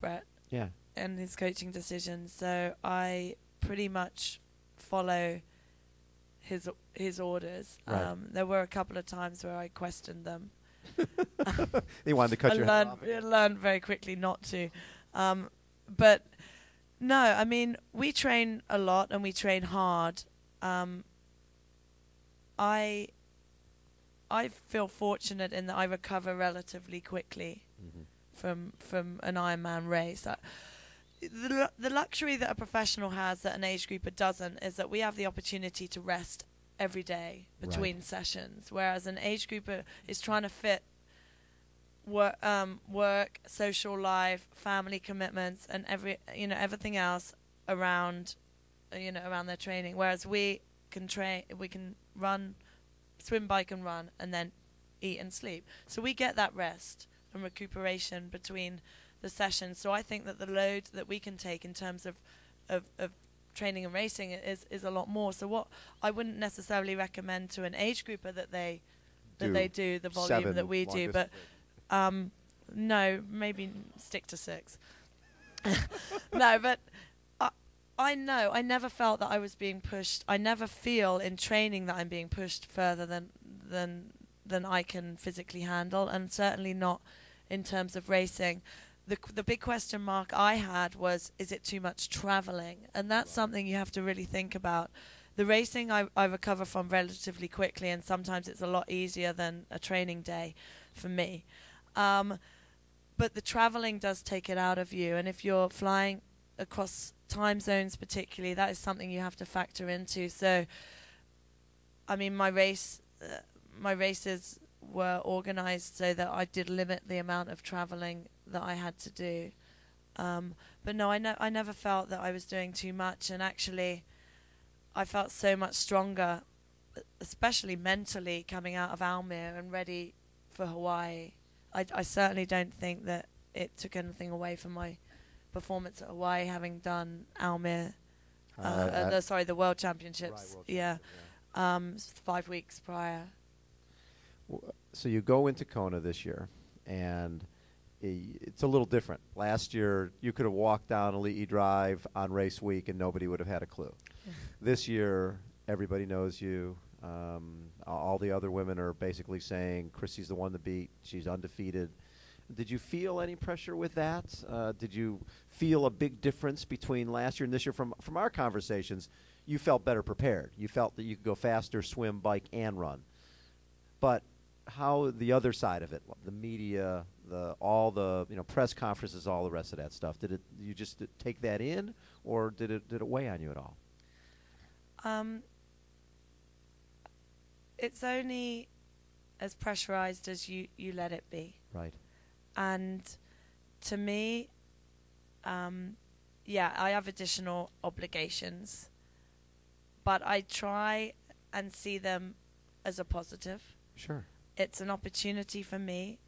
Brett. Yeah. And his coaching decisions. So I pretty much follow his orders. Right. There were a couple of times where I questioned them. He wanted to cut your head off. I learned very quickly not to. But no, I mean, we train a lot and we train hard. I feel fortunate in that I recover relatively quickly from an Ironman race. The luxury that a professional has that an age grouper doesn't is that we have the opportunity to rest every day between sessions, whereas an age grouper is trying to fit work, social life, family commitments, and everything else around their training. Whereas we can run, swim, bike, and run, and then eat and sleep. So we get that rest and recuperation between the sessions. So I think that the load that we can take in terms of training and racing is a lot more. So what I wouldn't necessarily recommend to an age grouper that they do the volume that we do, but no, maybe stick to 6. No, but I know I never felt that I was being pushed. I never feel in training that I'm being pushed further than I can physically handle, and certainly not in terms of racing. The big question mark I had was, is it too much traveling? And that's something you have to really think about. The racing I recover from relatively quickly, and sometimes it's a lot easier than a training day for me. But the traveling does take it out of you, and if you're flying across time zones particularly, that is something you have to factor into. So, I mean, my races were organized so that I did limit the amount of traveling that I had to do. But no, I never felt that I was doing too much, and actually I felt so much stronger, especially mentally, coming out of Almere and ready for Hawaii. I certainly don't think that it took anything away from my performance at Hawaii, having done Almere, the World Championships. Right, World 5 weeks prior. So you go into Kona this year, and it's a little different. Last year, you could have walked down Ali'i Drive on race week and nobody would have had a clue. This year, everybody knows you. All the other women are basically saying Chrissie's the one to beat. She's undefeated. Did you feel any pressure with that? Did you feel a big difference between last year and this year? From our conversations, you felt better prepared. You felt that you could go faster, swim, bike, and run. But how the other side of it, the media, all the press conferences, all the rest of that stuff, did you just take that in, or did it weigh on you at all? It's only as pressurized as you let it be. Right. And to me, I have additional obligations, but I try and see them as a positive. Sure. It's an opportunity for me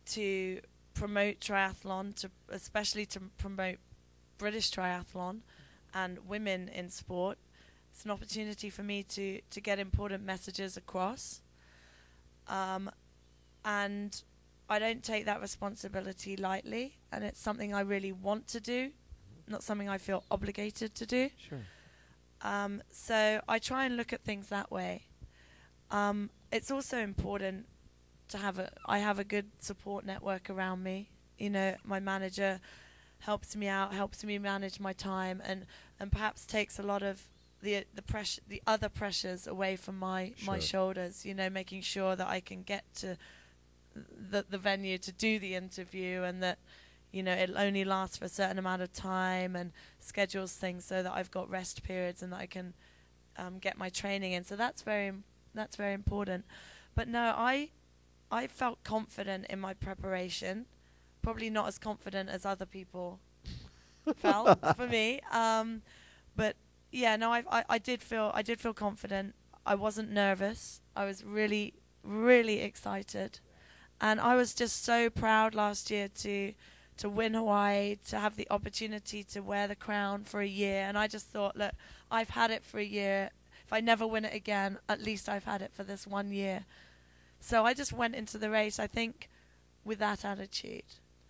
to promote triathlon, especially to promote British triathlon and women in sport. It's an opportunity for me to get important messages across. And I don't take that responsibility lightly, and it's something I really want to do, not something I feel obligated to do. Sure. So I try and look at things that way. It's also important to have a good support network around me. My manager helps me out, helps me manage my time, and perhaps takes a lot of the pressure, the other pressures away from my shoulders. Making sure that I can get to the venue to do the interview, and that it'll only last for a certain amount of time, and schedules things so that I've got rest periods and that I can get my training in. So that's very important. But no, I felt confident in my preparation, probably not as confident as other people felt for me. But yeah, no, I did feel confident. I wasn't nervous. I was really, really excited. And I was just so proud last year to win Hawaii, to have the opportunity to wear the crown for a year. And I just thought, look, I've had it for a year. If I never win it again, at least I've had it for this 1 year. So I just went into the race, I think, with that attitude.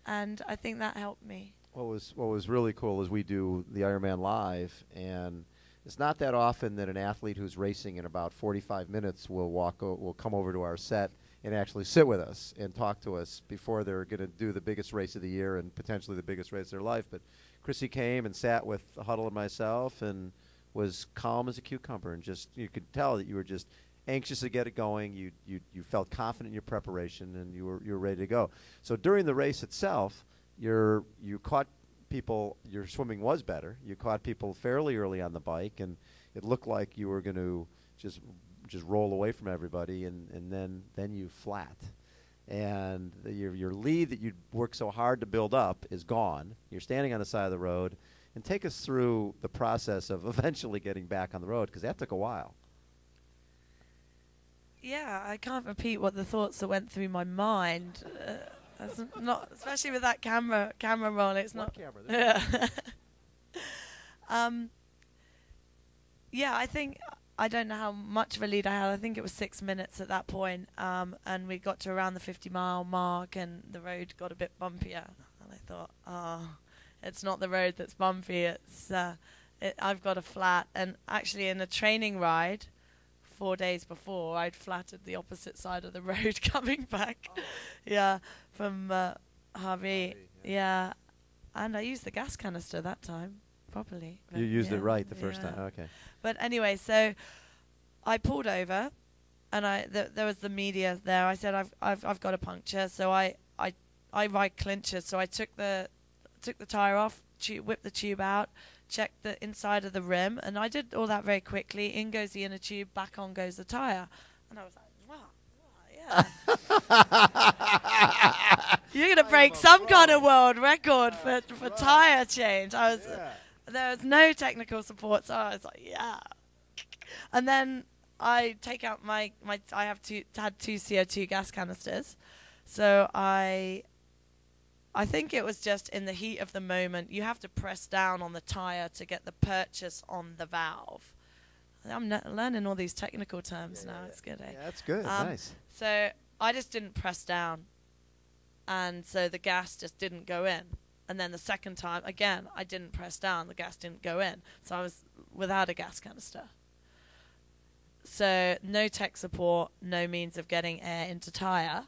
and I think that helped me. What was really cool is we do the Ironman live, and it's not that often that an athlete who's racing in about 45 minutes will come over to our set and actually sit with us and talk to us before they're going to do the biggest race of the year and potentially the biggest race of their life. But Chrissie came and sat with Huddle and myself and was calm as a cucumber, and just, you could tell that you were just anxious to get it going. You felt confident in your preparation, and you were ready to go. So during the race itself, you caught people. Your swimming was better. You caught people fairly early on the bike, and it looked like you were going to just roll away from everybody, and then you flat. And your lead that you worked so hard to build up is gone. You're standing on the side of the road. And take us through the process of eventually getting back on the road, because that took a while. Yeah, I can't repeat what the thoughts that went through my mind. That's not, especially with that camera roll. It's What not. camera? Yeah, I think, I don't know how much of a lead I had. I think it was 6 minutes at that point, and we got to around the 50-mile mark, and the road got a bit bumpier. And I thought, it's not the road that's bumpy. It's I've got a flat. And actually, in a training ride, 4 days before, I'd flattered the opposite side of the road coming back. Oh. Yeah, from Harvey. Yeah, and I used the gas canister that time properly. You used it right the first time. Okay. But anyway, so I pulled over, and there was the media there. I said, I've got a puncture, so I ride clinchers. So I took the tire off, whipped the tube out, checked the inside of the rim, and I did all that very quickly. In goes the inner tube, back on goes the tire, and I was like, wow, yeah. You're gonna break some kind of world record for tire change. There was no technical support, so I was like, yeah. And then I take out I had two CO2 gas canisters, so I think it was just in the heat of the moment. You have to press down on the tire to get the purchase on the valve. I'm learning all these technical terms now. It's good, eh? Yeah, that's good. Nice. So I just didn't press down, and so the gas just didn't go in. And then the second time, again, I didn't press down. The gas didn't go in. So I was without a gas canister. So no tech support, no means of getting air into tire.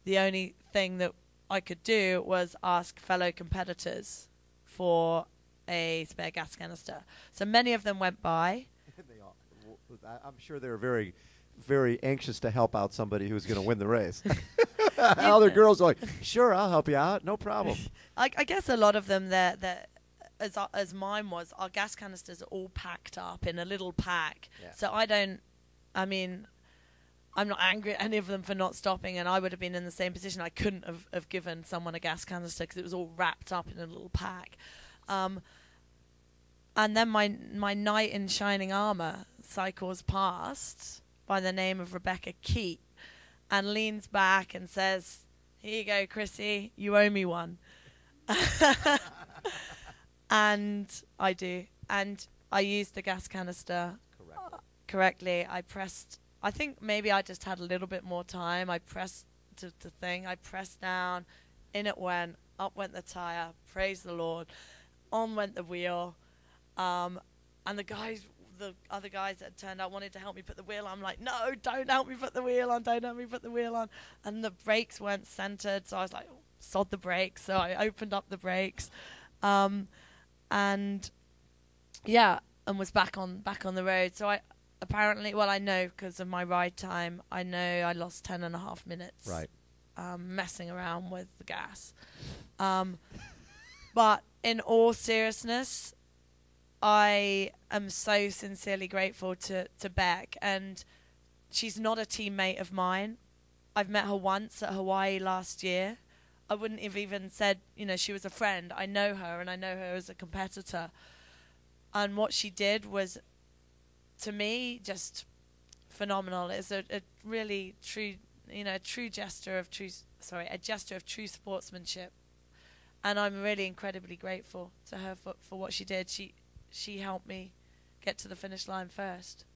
The only thing that I could do was ask fellow competitors for a spare gas canister. So many of them went by. I'm sure they were very, very anxious to help out somebody who's going to win the race. Other girls are like, sure, I'll help you out, no problem. I guess a lot of them, as mine was, our gas canisters are all packed up in a little pack. Yeah. So I'm not angry at any of them for not stopping, and I would have been in the same position. I couldn't have given someone a gas canister because it was all wrapped up in a little pack. And then my knight in shining armour cycles past by the name of Rebecca Keat and leans back and says, "Here you go, Chrissie, you owe me one." And I do. And I used the gas canister correctly. I think maybe I just had a little bit more time. I pressed the thing. I pressed down. In it went. Up went the tire. Praise the Lord. On went the wheel. And the other guys that turned out wanted to help me put the wheel on. I'm like, no, don't help me put the wheel on. Don't help me put the wheel on. And the brakes weren't centered. So I was like, oh, sod the brakes. So I opened up the brakes. And was back on the road. So I know because of my ride time, I know I lost 10.5 minutes. Right. Messing around with the gas. But in all seriousness, I am so sincerely grateful to Beck, and she's not a teammate of mine. I've met her once at Hawaii last year. I wouldn't have even said, she was a friend. I know her, and I know her as a competitor. And what she did was, to me, just phenomenal. It's a really true, a gesture of true sportsmanship. And I'm really incredibly grateful to her for what she did. She helped me get to the finish line first.